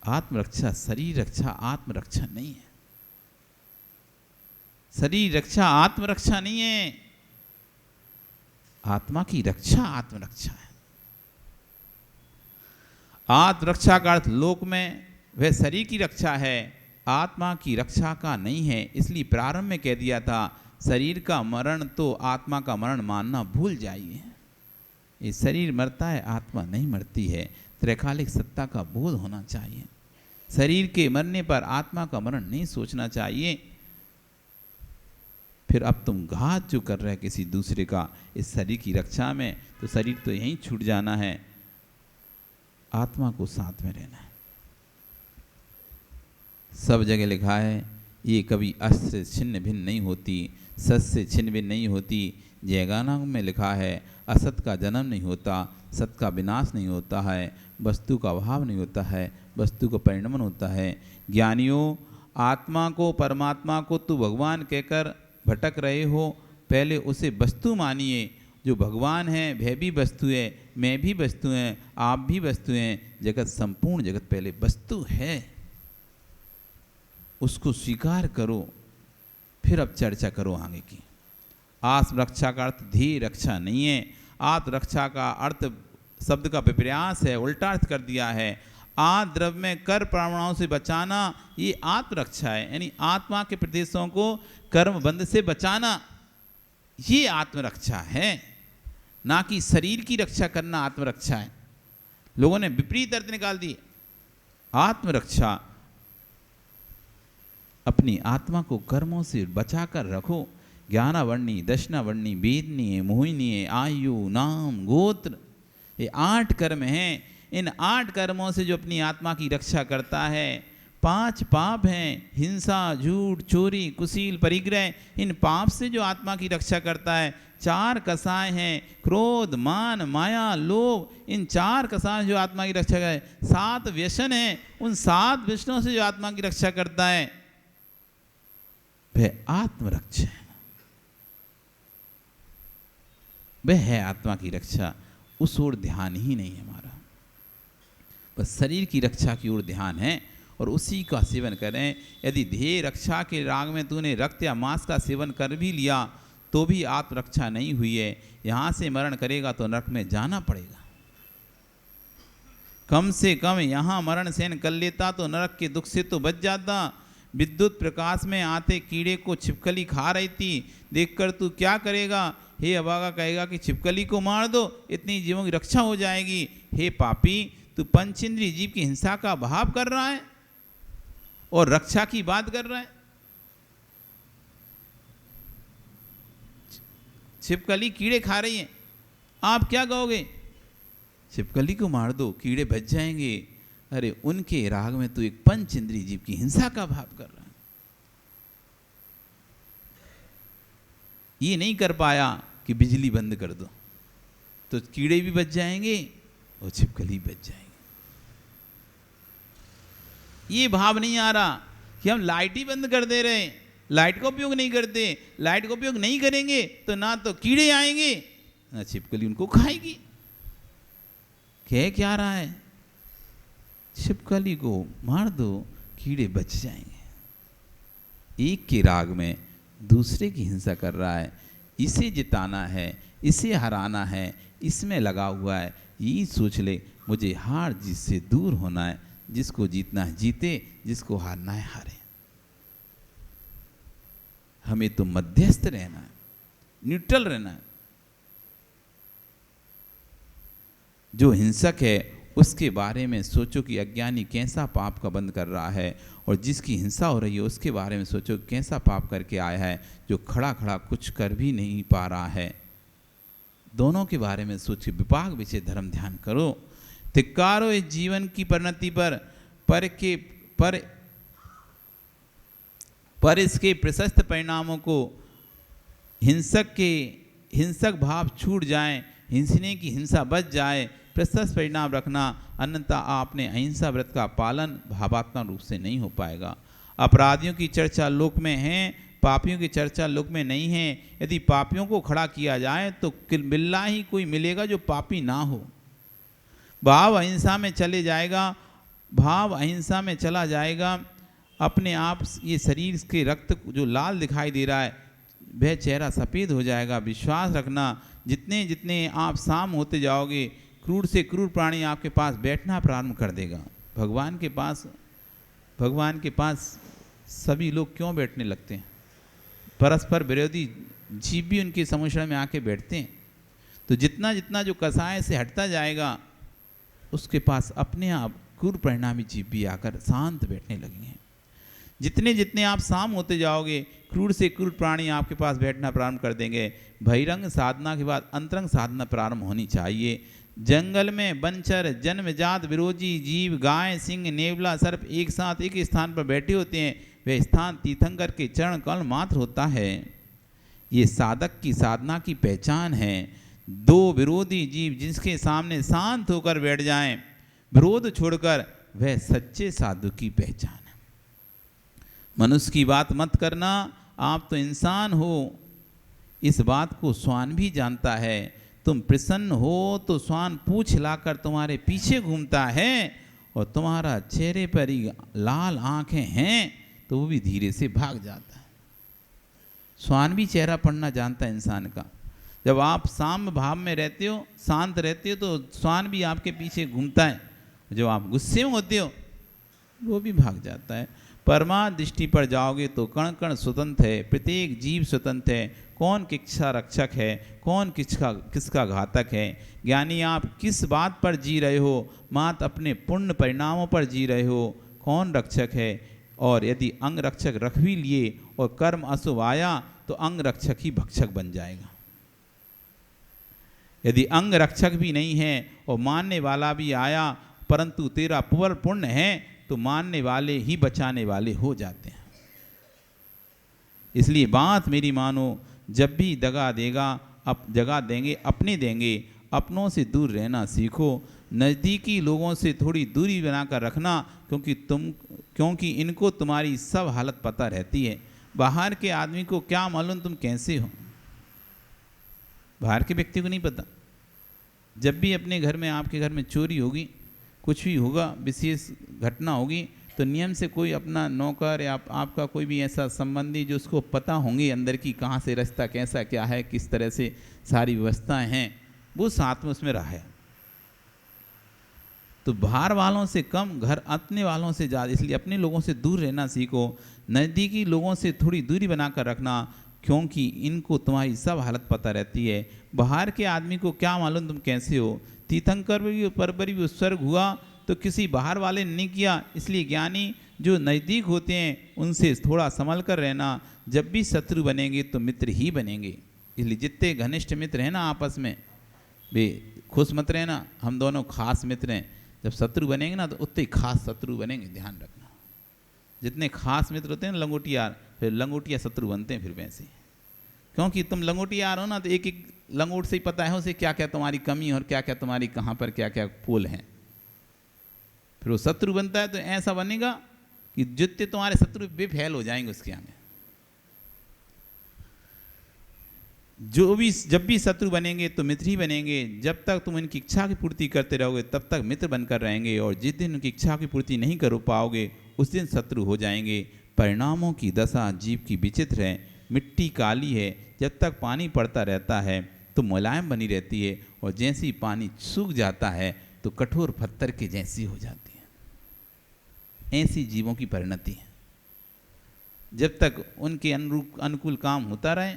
आत्मरक्षा शरीर रक्षा आत्मरक्षा नहीं है। शरीर रक्षा आत्मरक्षा नहीं है, आत्मा की रक्षा आत्मरक्षा है। आत्मरक्षा का अर्थ लोक में वह शरीर की रक्षा है, आत्मा की रक्षा का नहीं है। इसलिए प्रारंभ में कह दिया था, शरीर का मरण तो आत्मा का मरण मानना भूल जाइए। ये शरीर मरता है, आत्मा नहीं मरती है। त्रैकालिक सत्ता का बोध होना चाहिए। शरीर के मरने पर आत्मा का मरण नहीं सोचना चाहिए। फिर अब तुम घात जो कर रहे हैं किसी दूसरे का इस शरीर की रक्षा में, तो शरीर तो यहीं छूट जाना है, आत्मा को साथ में रहना है। सब जगह लिखा है, ये कभी अस्त्र से छिन्न भिन्न नहीं होती, सत से छिन्न भिन्न नहीं होती। जयगाना में लिखा है, असत का जन्म नहीं होता, सत का विनाश नहीं होता है, वस्तु का अभाव नहीं होता है, वस्तु का परिणमन होता है। ज्ञानियों, आत्मा को परमात्मा को तू भगवान कहकर भटक रहे हो, पहले उसे वस्तु मानिए। जो भगवान है वह भी वस्तु है, मैं भी वस्तु हैं, आप भी वस्तु हैं। जगत संपूर्ण जगत पहले वस्तु है, उसको स्वीकार करो, फिर अब चर्चा करो आगे की। आत्मरक्षा का अर्थ ध्येय रक्षा नहीं है। आत्मरक्षा का अर्थ शब्द का विपर्यास है, उल्टा अर्थ कर दिया है। द्रव्य में कर प्राणों से बचाना, ये आत्मरक्षा है। यानी आत्मा के प्रदेशों को कर्म बंध से बचाना, ये आत्मरक्षा है, ना कि शरीर की रक्षा करना आत्मरक्षा है। लोगों ने विपरीत अर्थ निकाल दिए। आत्मरक्षा, अपनी आत्मा को कर्मों से बचाकर रखो। ज्ञानावर्णी, दशनावर्णी, वेदनीय, मोहिनीय, आयु, नाम, गोत्र, ये 8 कर्म हैं। इन 8 कर्मों से जो अपनी आत्मा की रक्षा करता है, 5 पाप हैं, हिंसा, झूठ, चोरी, कुशील, परिग्रह। इन पाप से जो आत्मा की रक्षा करता है, 4 कसाय हैं, क्रोध, मान, माया, लोभ। इन 4 कसाय जो आत्मा की रक्षा करे। 7 व्यसन हैं, उन 7 व्यसनों से जो आत्मा की रक्षा करता है, वह आत्मरक्षा है, वह है आत्मा की रक्षा। उस ओर ध्यान ही नहीं है हमारा, बस शरीर की रक्षा की ओर ध्यान है और उसी का सेवन करें। यदि ध्येय रक्षा के राग में तूने रक्त या मांस का सेवन कर भी लिया तो भी आत्मरक्षा नहीं हुई है। यहाँ से मरण करेगा तो नरक में जाना पड़ेगा। कम से कम यहाँ मरण सहन कर लेता तो नरक के दुख से तो बच जाता। विद्युत प्रकाश में आते कीड़े को छिपकली खा रही थी, देखकर तू क्या करेगा? हे अभागा कहेगा कि छिपकली को मार दो, इतनी जीवों की रक्षा हो जाएगी। हे पापी, तू पंचेंद्रिय जीव की हिंसा का भाव कर रहा है और रक्षा की बात कर रहा है। छिपकली कीड़े खा रही है, आप क्या कहोगे? छिपकली को मार दो, कीड़े बच जाएंगे। अरे उनके राग में तू एक पंचेंद्रिय जीव की हिंसा का भाव कर रहा है। ये नहीं कर पाया कि बिजली बंद कर दो तो कीड़े भी बच जाएंगे और छिपकली बच जाएंगे। ये भाव नहीं आ रहा कि हम लाइट ही बंद कर दे रहे हैं, लाइट का उपयोग नहीं करते। लाइट का उपयोग नहीं करेंगे तो ना तो कीड़े आएंगे ना छिपकली उनको खाएगी। कह क्या रहा है? छिपकली को मार दो, कीड़े बच जाएंगे। एक के राग में दूसरे की हिंसा कर रहा है। इसे जिताना है, इसे हराना है, इसमें लगा हुआ है। ये सोच ले मुझे हार जीत से दूर होना है। जिसको जीतना है जीते, जिसको हारना है हारे। हमें तो मध्यस्थ रहना है, न्यूट्रल रहना है। जो हिंसक है उसके बारे में सोचो कि अज्ञानी कैसा पाप का बंद कर रहा है, और जिसकी हिंसा हो रही है उसके बारे में सोचो कैसा पाप करके आया है, जो खड़ा खड़ा कुछ कर भी नहीं पा रहा है। दोनों के बारे में सोच के विपाक विषय धर्म ध्यान करो। धिक्कारो इस जीवन की परिणति पर इसके प्रशस्त परिणामों को। हिंसक भाव छूट जाए, हिंसने की हिंसा बच जाए, प्रशस्त परिणाम रखना, अन्यथा आपने अहिंसा व्रत का पालन भावात्मक रूप से नहीं हो पाएगा। अपराधियों की चर्चा लोक में है, पापियों की चर्चा लोक में नहीं है। यदि पापियों को खड़ा किया जाए तो बिल्ला ही कोई मिलेगा जो पापी ना हो। भाव अहिंसा में चले जाएगा, भाव अहिंसा में चला जाएगा, अपने आप ये शरीर के रक्त जो लाल दिखाई दे रहा है वह चेहरा सफ़ेद हो जाएगा। विश्वास रखना, जितने जितने आप शाम होते जाओगे क्रूर से क्रूर प्राणी आपके पास बैठना प्रारंभ कर देगा। भगवान के पास सभी लोग क्यों बैठने लगते हैं? परस्पर विरोधी जीव भी उनके समुश्रण में आके बैठते हैं। तो जितना जितना जो कसाय से हटता जाएगा उसके पास अपने आप क्रूर परिणामी जीव भी आकर शांत बैठने लगेंगे। जितने जितने आप शाम होते जाओगे क्रूर से क्रूर प्राणी आपके पास बैठना प्रारंभ कर देंगे। बहिरंग साधना के बाद अंतरंग साधना प्रारंभ होनी चाहिए। जंगल में बनचर जन्मजात विरोधी जीव गाय सिंह नेवला सर्प एक साथ एक स्थान पर बैठे होते हैं, वह स्थान तीर्थंकर के चरण कमल मात्र होता है। ये साधक की साधना की पहचान है। दो विरोधी जीव जिसके सामने शांत होकर बैठ जाएं, विरोध छोड़कर, वह सच्चे साधु की पहचान है। मनुष्य की बात मत करना, आप तो इंसान हो, इस बात को श्वान भी जानता है। तुम प्रसन्न हो तो श्वान पूंछ हिलाकर तुम्हारे पीछे घूमता है, और तुम्हारा चेहरे पर ही लाल आंखें हैं तो वो भी धीरे से भाग जाता है। श्वान भी चेहरा पढ़ना जानता है इंसान का। जब आप शाम भाव में रहते हो, शांत रहते हो, तो श्वान भी आपके पीछे घूमता है। जब आप गुस्से में होते हो वो भी भाग जाता है। परमा दृष्टि पर जाओगे तो कण कण स्वतंत्र है, प्रत्येक जीव स्वतंत्र है। कौन किसका रक्षक है, कौन किसका घातक है। ज्ञानी आप किस बात पर जी रहे हो? मात अपने पुण्य परिणामों पर जी रहे हो। कौन रक्षक है? और यदि अंग रक्षक रख भी लिए और कर्म अशुभ आया तो अंग रक्षक ही भक्षक बन जाएगा। यदि अंग रक्षक भी नहीं है और मानने वाला भी आया परंतु तेरा पुण्य है तो मानने वाले ही बचाने वाले हो जाते हैं। इसलिए बात मेरी मानो, जब भी दगा देंगे अपने देंगे, अपनों से दूर रहना सीखो। नज़दीकी लोगों से थोड़ी दूरी बनाकर रखना, क्योंकि इनको तुम्हारी सब हालत पता रहती है। बाहर के आदमी को क्या मालूम तुम कैसे हो, बाहर के व्यक्ति को नहीं पता। जब भी अपने घर में, आपके घर में चोरी होगी, कुछ भी होगा, विशेष घटना होगी, तो नियम से कोई अपना नौकर या आपका कोई भी ऐसा संबंधी जो उसको पता होंगे अंदर की कहाँ से रास्ता कैसा क्या है, किस तरह से सारी व्यवस्थाएं हैं, वो साथ में उसमें रहे। तो बाहर वालों से कम घर अपने वालों से ज़्यादा, इसलिए अपने लोगों से दूर रहना सीखो। नज़दीकी लोगों से थोड़ी दूरी बनाकर रखना, क्योंकि इनको तुम्हारी सब हालत पता रहती है। बाहर के आदमी को क्या मालूम तुम कैसे हो। तीर्थंकर पर भी उत्सर्ग हुआ तो किसी बाहर वाले ने नहीं किया। इसलिए ज्ञानी जो नज़दीक होते हैं उनसे थोड़ा संभल कर रहना। जब भी शत्रु बनेंगे तो मित्र ही बनेंगे। इसलिए जितने घनिष्ठ मित्र हैं ना आपस में, वे खुश मत रहना हम दोनों खास मित्र हैं। जब शत्रु बनेंगे ना तो उतने ही खास शत्रु बनेंगे, ध्यान रखना। जितने खास मित्र होते हैं ना लंगोटियार, फिर लंगोटिया शत्रु बनते हैं फिर वैसे। क्योंकि तुम लंगोटियार हो ना तो एक एक लंगोट से ही पता है उसे क्या क्या तुम्हारी कमी और क्या क्या तुम्हारी कहाँ पर क्या क्या पोल हैं। फिर वो शत्रु बनता है तो ऐसा बनेगा कि जितने तुम्हारे शत्रु बेफैल हो जाएंगे उसके आगे। जब भी शत्रु बनेंगे तो मित्र ही बनेंगे। जब तक तुम इनकी इच्छा की पूर्ति करते रहोगे तब तक मित्र बनकर रहेंगे, और जिस दिन उनकी इच्छा की पूर्ति नहीं कर पाओगे उस दिन शत्रु हो जाएंगे। परिणामों की दशा जीव की विचित्र है। मिट्टी काली है, जब तक पानी पड़ता रहता है तो मुलायम बनी रहती है, और जैसे ही पानी सूख जाता है तो कठोर पत्थर के जैसी हो जाती है। ऐसी जीवों की परिणति है। जब तक उनके अनुकूल काम होता रहे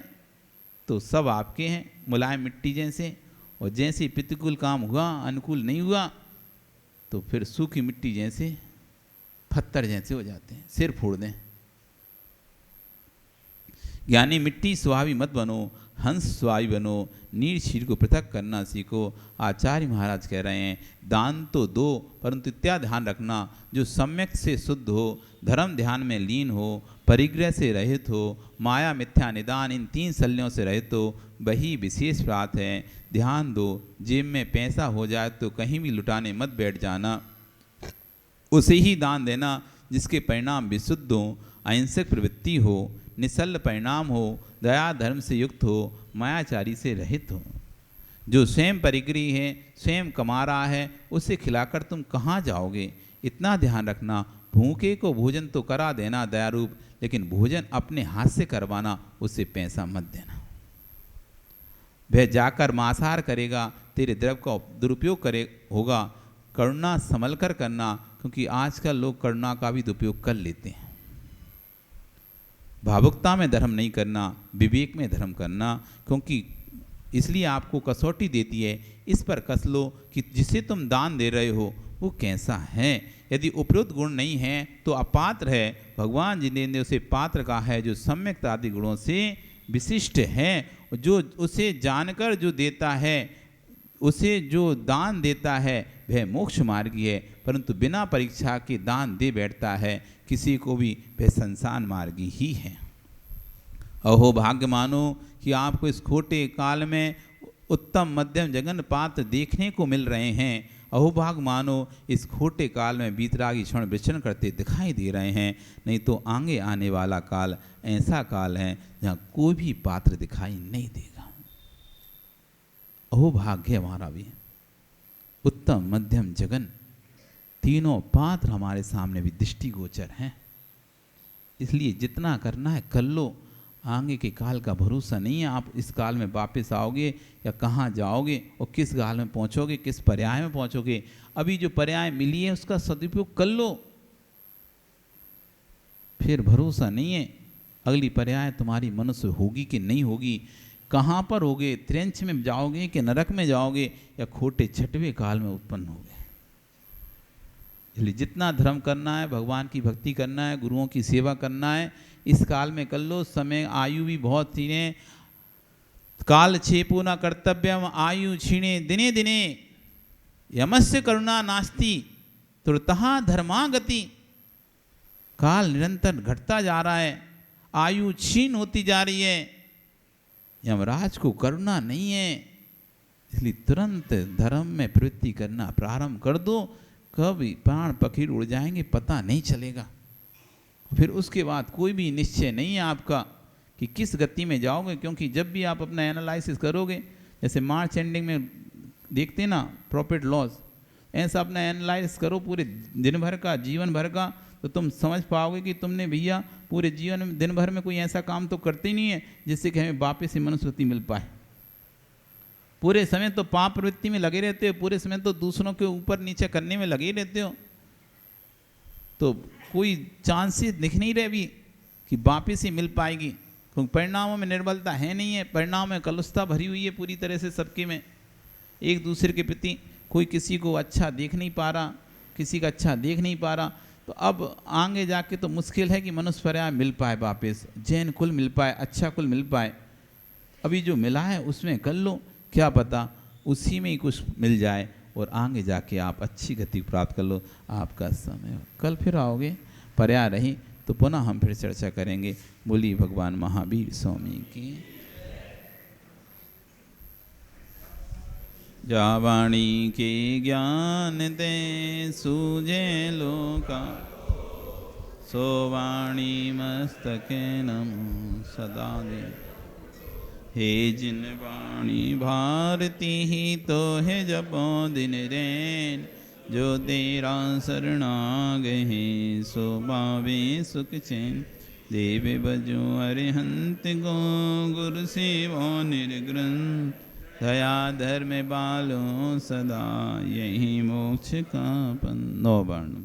तो सब आपके हैं, मुलायम मिट्टी जैसे, और जैसे प्रतिकूल काम हुआ, अनुकूल नहीं हुआ, तो फिर सूखी मिट्टी जैसे, पत्थर जैसे हो जाते हैं, सिर फोड़ दें। ज्ञानी मिट्टी स्वाभावी मत बनो, हंस स्वाभावी बनो, नीर क्षीर को पृथक करना सीखो। आचार्य महाराज कह रहे हैं दान तो दो, परंतु इत्या ध्यान रखना जो सम्यक से शुद्ध हो, धर्म ध्यान में लीन हो, परिग्रह से रहित हो, माया मिथ्या निदान इन 3 शल्यों से रहित हो, वही विशेष बात है। ध्यान दो, जेब में पैसा हो जाए तो कहीं भी लुटाने मत बैठ जाना, उसे ही दान देना जिसके परिणाम विशुद्ध हो, अहिंसक प्रवृत्ति हो, निश्चल परिणाम हो, दया धर्म से युक्त हो, मायाचारी से रहित हो। जो स्वयं परिग्रही है, स्वयं कमा रहा है, उसे खिलाकर तुम कहाँ जाओगे। इतना ध्यान रखना, भूखे को भोजन तो करा देना दयारूप, लेकिन भोजन अपने हाथ से करवाना, उससे पैसा मत देना। वह जाकर मांसाहार करेगा, तेरे द्रव्य का दुरुपयोग करे होगा। करुणा संभल कर करना, क्योंकि आजकल लोग करुणा का भी दुरुपयोग कर लेते हैं। भावुकता में धर्म नहीं करना, विवेक में धर्म करना, क्योंकि इसलिए आपको कसौटी देती है। इस पर कस लो कि जिसे तुम दान दे रहे हो वो कैसा है। यदि उपरोक्त गुण नहीं है तो अपात्र है। भगवान जी ने उसे पात्र कहा है जो सम्यक आदि गुणों से विशिष्ट है। जो उसे जानकर जो देता है, उसे जो दान देता है वह मोक्ष मार्गी है, परंतु बिना परीक्षा के दान दे बैठता है किसी को भी वह संसार मार्गी ही है। अहो भाग्य मानो कि आपको इस खोटे काल में उत्तम मध्यम जगन पात्र देखने को मिल रहे हैं। अहो भाग मानो इस खोटे काल में बीतरागी क्षण विचरण करते दिखाई दे रहे हैं, नहीं तो आगे आने वाला काल ऐसा काल है जहाँ कोई भी पात्र दिखाई नहीं देगा। अहो भाग्य हमारा भी उत्तम मध्यम जगन तीनों पात्र हमारे सामने भी दृष्टिगोचर हैं। इसलिए जितना करना है कर लो, आगे के काल का भरोसा नहीं है। आप इस काल में वापस आओगे या कहाँ जाओगे और किस काल में पहुँचोगे, किस पर्याय में पहुँचोगे। अभी जो पर्याय मिली है उसका सदुपयोग कर लो, फिर भरोसा नहीं है अगली पर्याय तुम्हारी मनुष्य होगी कि नहीं होगी, कहाँ पर होगे, त्रेंच में जाओगे कि नरक में जाओगे या खोटे छठवें काल में उत्पन्न होगे। इसलिए जितना धर्म करना है, भगवान की भक्ति करना है, गुरुओं की सेवा करना है, इस काल में कर लो। समय आयु भी बहुत छीने, काल छेपो न कर्तव्यम आयु छीणे दिने दिने, यमस्य करुणा नास्ति तुरतः धर्मागति। काल निरंतर घटता जा रहा है, आयु छीन होती जा रही है, यमराज को करुणा नहीं है। इसलिए तुरंत धर्म में प्रवृत्ति करना प्रारंभ कर दो, कभी प्राण पखीर उड़ जाएंगे पता नहीं चलेगा। फिर उसके बाद कोई भी निश्चय नहीं है आपका कि किस गति में जाओगे, क्योंकि जब भी आप अपना एनालिसिस करोगे, जैसे मार्च एंडिंग में देखते ना प्रॉफिट लॉस, ऐसा अपना एनालाइज करो पूरे दिन भर का, जीवन भर का, तो तुम समझ पाओगे कि तुमने भैया पूरे जीवन में दिन भर में कोई ऐसा काम तो करते ही नहीं है जिससे कि हमें वापस से मनुस्मृति मिल पाए। पूरे समय तो पाप प्रवृत्ति में लगे रहते हो, पूरे समय तो दूसरों के ऊपर नीचे करने में लगे रहते हो, तो कोई चांसेस दिख नहीं रहे भी कि वापस ही मिल पाएगी, क्योंकि परिणामों में निर्बलता है नहीं है, परिणाम में कलुषता भरी हुई है पूरी तरह से सबके में। एक दूसरे के प्रति कोई किसी को अच्छा देख नहीं पा रहा, किसी का अच्छा देख नहीं पा रहा, तो अब आगे जाके तो मुश्किल है कि मनुष्य पर्याय मिल पाए, वापस जैन कुल मिल पाए, अच्छा कुल मिल पाए। अभी जो मिला है उसमें कर लो, क्या पता उसी में ही कुछ मिल जाए और आगे जाके आप अच्छी गति प्राप्त कर लो। आपका समय कल फिर आओगे, पर्याय रही तो पुनः हम फिर चर्चा करेंगे। बोली भगवान महावीर स्वामी की। जावाणी के ज्ञान दे सूझे लोका, सोवाणी मस्तके नमो सदा दे। हे जिन वाणी भारती ही तो है जपो दिन रैन, जो तेरा शरणा गहे सो पावे सुख चैन। देव बजो अरिहंत गो गुरु सेवो निर्ग्रंथ, दया धर्म बालो सदा यही मोक्ष का पन। नौ वर्ण।